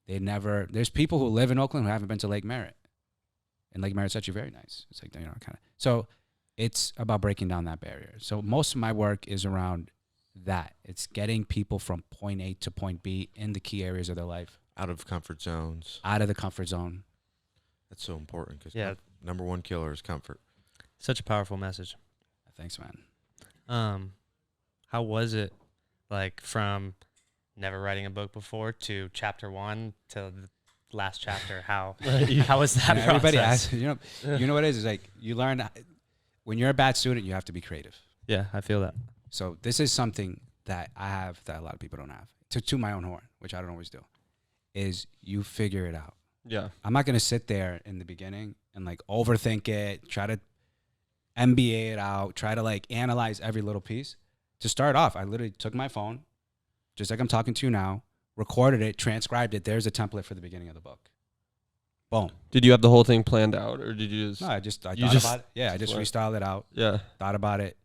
there's people who live in Oakland who haven't been to Lake Merritt. And Lake Merritt's actually very nice. It's like, kind of. So it's about breaking down that barrier. So most of my work is around that. It's getting people from point A to point B in the key areas of their life. Out of comfort zones. Out of the comfort zone. That's so important, because number one killer is comfort. Such a powerful message. Thanks, man. How was it, like, from never writing a book before to chapter 1 to the last chapter? How was that process? Everybody asks, you know what it is? It's like you learn when you're a bad student, you have to be creative. Yeah, I feel that. So this is something that I have that a lot of people don't have. To my own horn, which I don't always do, is you figure it out. Yeah. I'm not going to sit there in the beginning and like overthink it, try to MBA it out, try to like analyze every little piece. To start off, I literally took my phone, just like I'm talking to you now, recorded it, transcribed it. There's a template for the beginning of the book. Boom. Did you have the whole thing planned out, or did you just? No, I thought about it. Yeah, I just restyled it out. Yeah. Thought about it.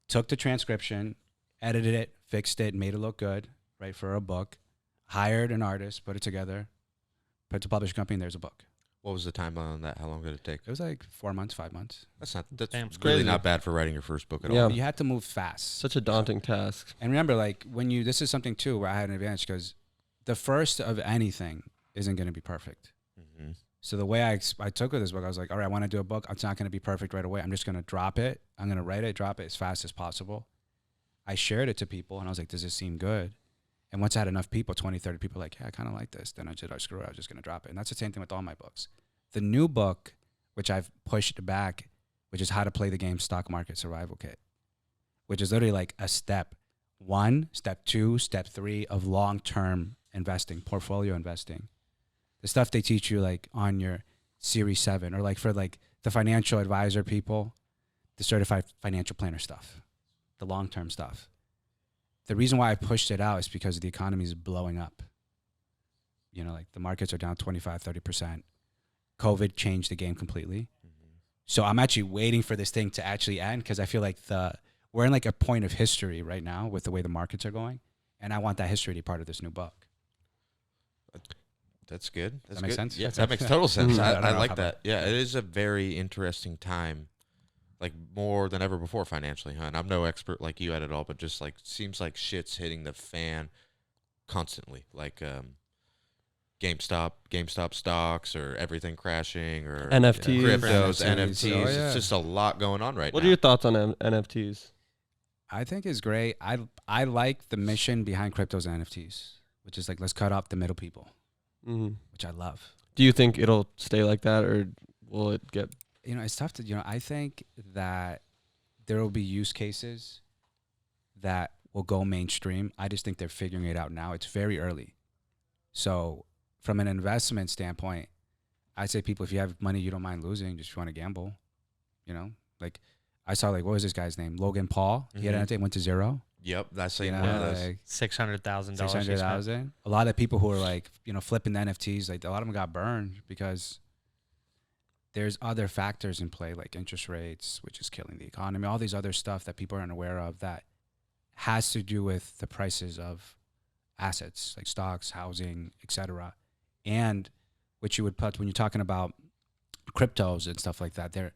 Took the transcription, edited it, fixed it, made it look good, right, for a book. Hired an artist, put it together, put it to a publishing company, and there's a book. What was the timeline on that? How long did it take? It was like 4 months, 5 months. That's Damn. really crazy. not bad for writing your first book at Yeah. all. You had to move fast. Such a daunting task. And remember, like, this is something too where I had an advantage, because the first of anything isn't going to be perfect. Mm-hmm. So the way I took with this book, I was like, all right, I want to do a book. It's not going to be perfect right away. I'm just going to drop it. I'm going to write it, drop it as fast as possible. I shared it to people, and I was like, does this seem good? And once I had enough people, 20, 30 people, like, yeah, I kind of like this. Then I said, screw it, I was just going to drop it. And that's the same thing with all my books. The new book, which I've pushed back, which is How to Play the Game Stock Market Survival Kit, which is literally like a step 1, step 2, step 3 of long-term investing, portfolio investing. The stuff they teach you like on your Series 7, or like for like the financial advisor people, the certified financial planner stuff, the long-term stuff. The reason why I pushed it out is because the economy is blowing up. You know, like the markets are down 25, 30%. COVID changed the game completely. Mm-hmm. So I'm actually waiting for this thing to actually end, because I feel like we're in like a point of history right now with the way the markets are going. And I want that history to be part of this new book. That's good. Does That's that make good. sense? Yeah, that makes total sense. Mhm. I don't I know like how that. Yeah, it is a very interesting time, like more than ever before financially, huh? And I'm no expert like you at it all, but just like seems like shit's hitting the fan constantly. Like GameStop stocks, or everything crashing, or NFTs. cryptos, NFTs. NFTs. Oh, It's yeah. just a lot going on right What now. are your thoughts on NFTs? I think it's great. I like the mission behind cryptos and NFTs, which is like, let's cut off the middle people, Mm-hmm. which I love. Do you think it'll stay like that, or will it get? It's tough to, I think that there will be use cases that will go mainstream. I just think they're figuring it out now. It's very early. So from an investment standpoint, I'd say people, if you have money you don't mind losing, just if you want to gamble, like I saw, like, what was this guy's name? Logan Paul. He had Mhm. NFT, went to zero. Yep, that's same You one know, of those. like $600,000. 600,000. A lot of people who are like, flipping the NFTs, like a lot of them got burned because there's other factors in play, like interest rates, which is killing the economy, all these other stuff that people aren't aware of that has to do with the prices of assets like stocks, housing, etc. And which you would put when you're talking about cryptos and stuff like that, they're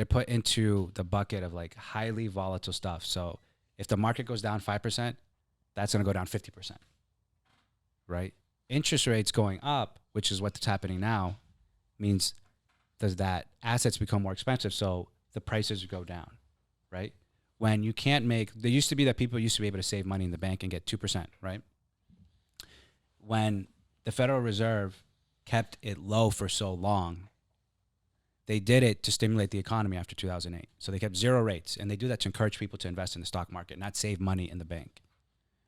put into the bucket of like highly volatile stuff. So if the market goes down 5%, that's going to go down 50%, right? Interest rates going up, which is what's happening now, means does that assets become more expensive, so the prices go down, right? When you can't there used to be that people used to be able to save money in the bank and get 2%, right? When the Federal Reserve kept it low for so long, they did it to stimulate the economy after 2008. So they kept zero rates, and they do that to encourage people to invest in the stock market, not save money in the bank,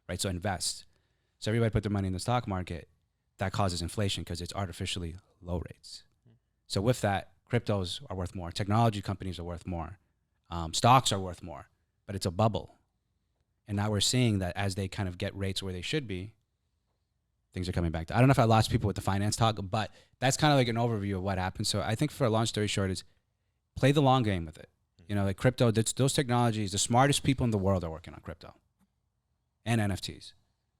right? So invest. So everybody put their money in the stock market. That causes inflation because it's artificially low rates. So with that, cryptos are worth more. Technology companies are worth more. Stocks are worth more, but it's a bubble. And now we're seeing that as they kind of get rates where they should be, things are coming back. I don't know if I lost people with the finance talk, but that's kind of like an overview of what happened. So I think for a long story short is play the long game with it. Like crypto, those technologies, the smartest people in the world are working on crypto and NFTs.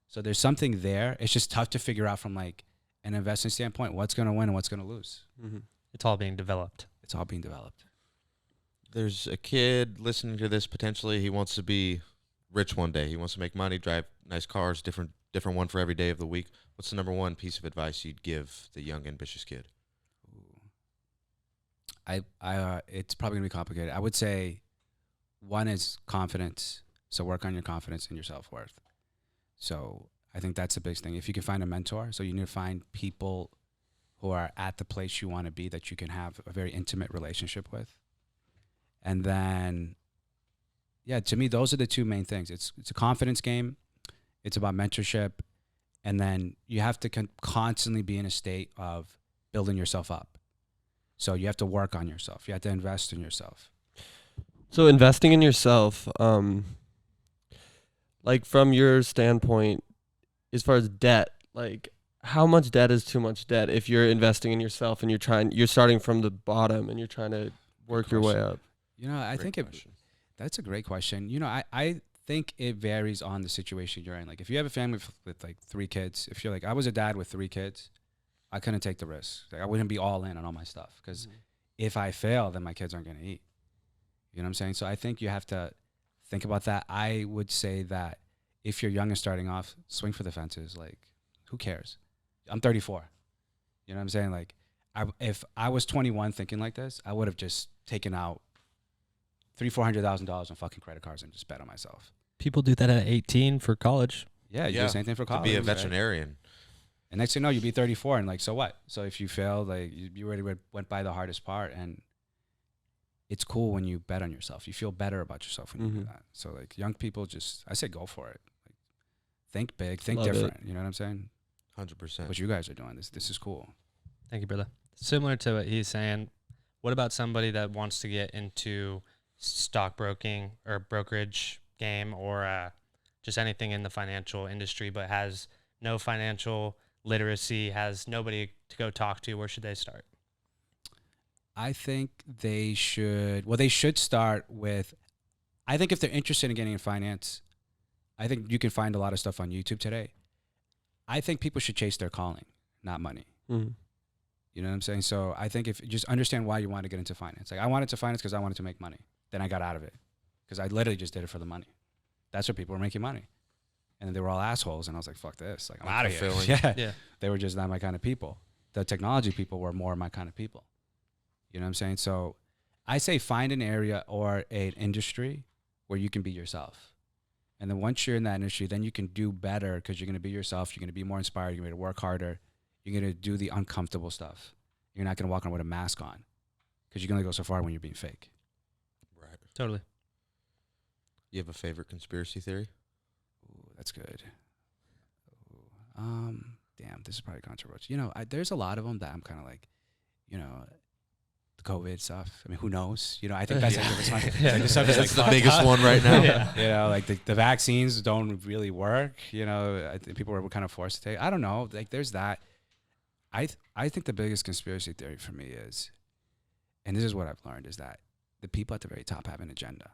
So there's something there. It's just tough to figure out from like an investment standpoint, what's going to win and what's going to lose. Mm-hmm. It's all being developed. It's all being developed. There's a kid listening to this potentially. He wants to be rich one day. He wants to make money, drive nice cars, different one for every day of the week. What's the number one piece of advice you'd give the young, ambitious kid? It's probably gonna be complicated. I would say one is confidence. So work on your confidence and your self-worth. So I think that's the biggest thing. If you can find a mentor, so you need to find people who are at the place you want to be that you can have a very intimate relationship with. And then, yeah, to me, those are the two main things. It's a confidence game. It's about mentorship. And then you have to constantly be in a state of building yourself up. So you have to work on yourself. You have to invest in yourself. So investing in yourself, like from your standpoint, as far as debt, like how much debt is too much debt if you're investing in yourself and you're starting from the bottom and you're trying to work your way up? I think that's a great question. I think it varies on the situation you're in. Like if you have a family with like 3 kids, if you're like, I was a dad with 3 kids, I couldn't take the risk. Like I wouldn't be all in on all my stuff because if I fail, then my kids aren't going to eat. You know what I'm saying? So I think you have to think about that. I would say that if you're young and starting off, swing for the fences. Like, who cares? I'm 34. You know what I'm saying? Like, if I was 21 thinking like this, I would have just taken out $300,000-$400,000 on fucking credit cards and just bet on myself. People do that at 18 for college. Yeah, you do the same thing for college. To be a right? veterinarian. And next thing you know, you'll be 34, and like, so what? So if you failed, like, you already went by the hardest part, and it's cool when you bet on yourself. You feel better about yourself when you do that. So like, young people, I say go for it. Like, think big, think Love different. it. You know what I'm saying? 100%. What you guys are doing, this is cool. Thank you, brother. Similar to what he's saying, what about somebody that wants to get into stockbroking or brokerage game or just anything in the financial industry but has no financial literacy, has nobody to go talk to? Where should they start? I think they should start with, I think if they're interested in getting in finance, I think you can find a lot of stuff on YouTube today. I think people should chase their calling. not money. Mm. You know what I'm saying? So I think if you just understand why you want to get into finance. Like I wanted to finance because I wanted to make money. Then I got out of it because I literally just did it for the money. That's what people were making money. And then they were all assholes. And I was like, fuck this. Like I'm out of here. Yeah. They were just not my kind of people. The technology people were more my kind of people. You know what I'm saying? So I say find an area or an industry where you can be yourself. And then once you're in that industry, then you can do better because you're going to be yourself. You're going to be more inspired. You're going to work harder. You're going to do the uncomfortable stuff. You're not going to walk around with a mask on because you can only go so far when you're being fake. Right. Totally. You have a favorite conspiracy theory? Ooh, that's good. Ooh, damn, this is probably controversial. You know, there's a lot of them that I'm kind of like, you know, the COVID stuff. I mean, who knows? You know, I think that's like the stuff is like the biggest one right now. You know, like the vaccines don't really work. You know, I think people were kind of forced to take. I don't know. Like, there's that. I think the biggest conspiracy theory for me is, and this is what I've learned, is that the people at the very top have an agenda.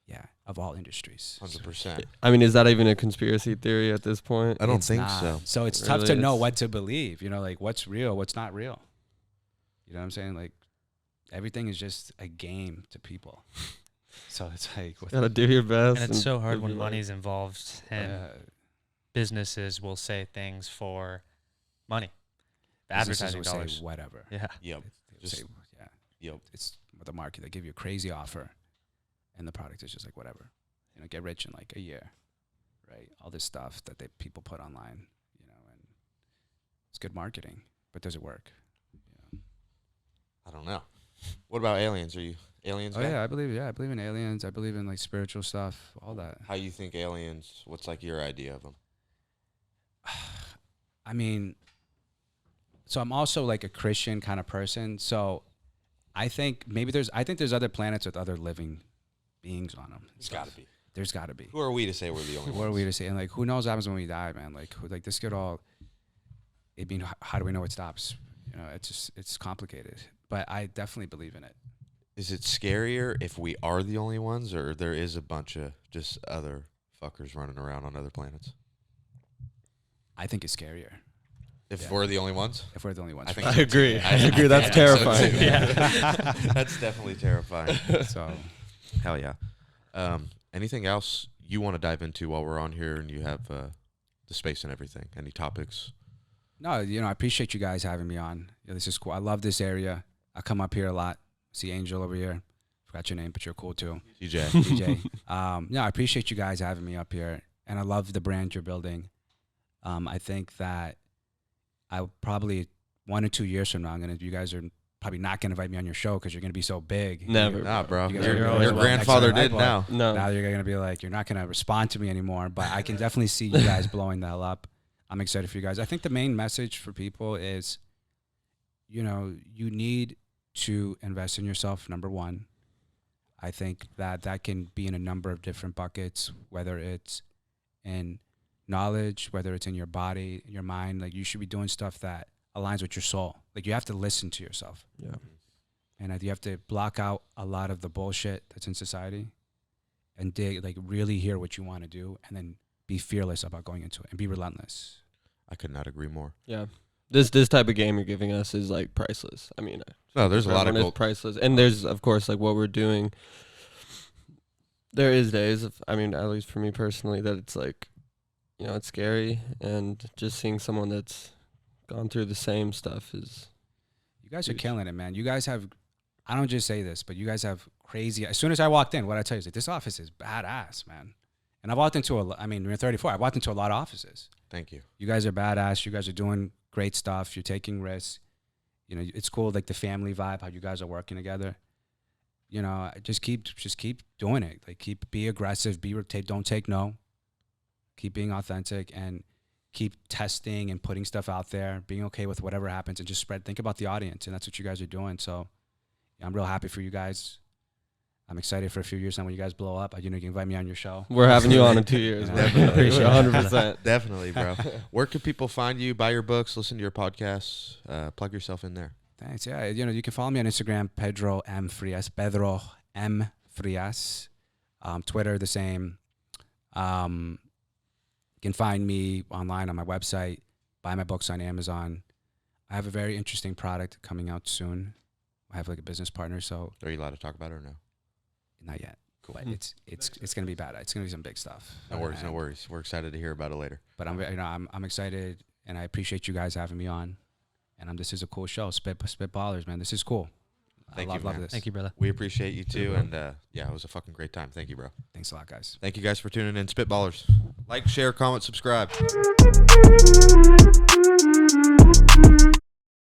Yeah, of all industries. 100%. I mean, is that even a conspiracy theory at this point? I don't It's think not. so. So it's Really, tough to know it's- what to believe. You know, like what's real, what's not real. You know what I'm saying? Like everything is just a game to people. So it's like, Gotta do your best. And it's so hard live when your life. money's involved, and businesses will say things for money. The businesses advertising will say dollars. whatever. Yeah. Yep. They'll say, yeah, Yep. it's with the market. They give you a crazy offer, and the product is just like whatever. You know, get rich in like a year, right? All this stuff that people put online, you know, and it's good marketing, but does it work? You know? I don't know. What about aliens? Are you aliens Oh guy? yeah, I believe in aliens. I believe in like spiritual stuff, all that. How you think aliens? What's like your idea of them? I mean, so I'm also like a Christian kind of person. So I think there's other planets with other living beings on them. There's got to be. There's got to be. Who are we to say we're the only What are ones? we to say? And like, who knows what happens when we die, man? Like this could all. I mean, how do we know it stops? You know, it's complicated. But I definitely believe in it. Is it scarier if we are the only ones, or there is a bunch of just other fuckers running around on other planets? I think it's scarier If Yeah. we're the only ones? if we're the only ones. I think I so agree. too. I agree. That's I think so terrifying. too. Yeah. That's definitely terrifying. So Hell yeah. Anything else you want to dive into while we're on here and you have the space and everything? Any topics? no, you know, I appreciate you guys having me on. Yeah, this is cool. I love this area. I come up here a lot. See Angel over here. Forgot your name, but you're cool too. TJ. DJ. No, I appreciate you guys having me up here, and I love the brand you're building. I think that I probably 1 or 2 years from now, you guys are probably not gonna invite me on your show because you're gonna be so big. Never. Nah, bro. You guys Your, are your always welcome. grandfather Next did time. now. No. Now you're gonna be like, you're not gonna respond to me anymore. But I can definitely see you guys blowing that up. I'm excited for you guys. I think the main message for people is, you know, you need to invest in yourself. Number one. I think that can be in a number of different buckets, whether it's in knowledge, whether it's in your body, your mind. Like, you should be doing stuff that aligns with your soul. Like, you have to listen to yourself. Yeah. And you have to block out a lot of the bullshit that's in society and really hear what you want to do, and then be fearless about going into it and be relentless. I could not agree more. Yeah. This type of game you're giving us is like priceless. I mean, No, there's a lot of everyone is gold. priceless, and there's of course like what we're doing. There is days of, I mean, at least for me personally, that it's like, you know, it's scary, and just seeing someone that's gone through the same stuff is. You guys are Huge. killing it, man. You guys have, I don't just say this, but you guys have crazy. As soon as I walked in, what I tell you is like, this office is badass, man. And I've walked into you're 34. I've walked into a lot of offices. Thank you. You guys are badass. You guys are doing great stuff. You're taking risks. You know, it's cool, like the family vibe, how you guys are working together. You know, just keep doing it. Like, be aggressive. Don't take no. Keep being authentic and keep testing and putting stuff out there. Being okay with whatever happens, and just spread. Think about the audience, and that's what you guys are doing. So, yeah, I'm real happy for you guys. I'm excited for a few years now when you guys blow up. You know, you can invite me on your show. We're having you on in 2 years. Yeah. man. Definitely. Appreciate it. 100%. Definitely, bro. Where can people find you, buy your books, listen to your podcasts, plug yourself in there? Thanks. Yeah, you know, you can follow me on Instagram, Pedro M Frias. Pedro M Frias. Twitter, the same. You can find me online on my website, Buy my books on Amazon. I have a very interesting product coming out soon. I have like a business partner, so Are you allowed to talk about it or no? not yet. Cool. But it's gonna be bad. It's gonna be some big stuff. No worries, no worries. We're excited to hear about it later. But I'm excited, and I appreciate you guys having me on. And this is a cool show. Spitballers, man. This is cool. Thank I you, love man. this. Thank you, brother. We appreciate you too, bro. and yeah, it was a fucking great time. Thank you, bro. Thanks a lot, guys. Thank you guys for tuning in. Spitballers. Like, share, comment, subscribe.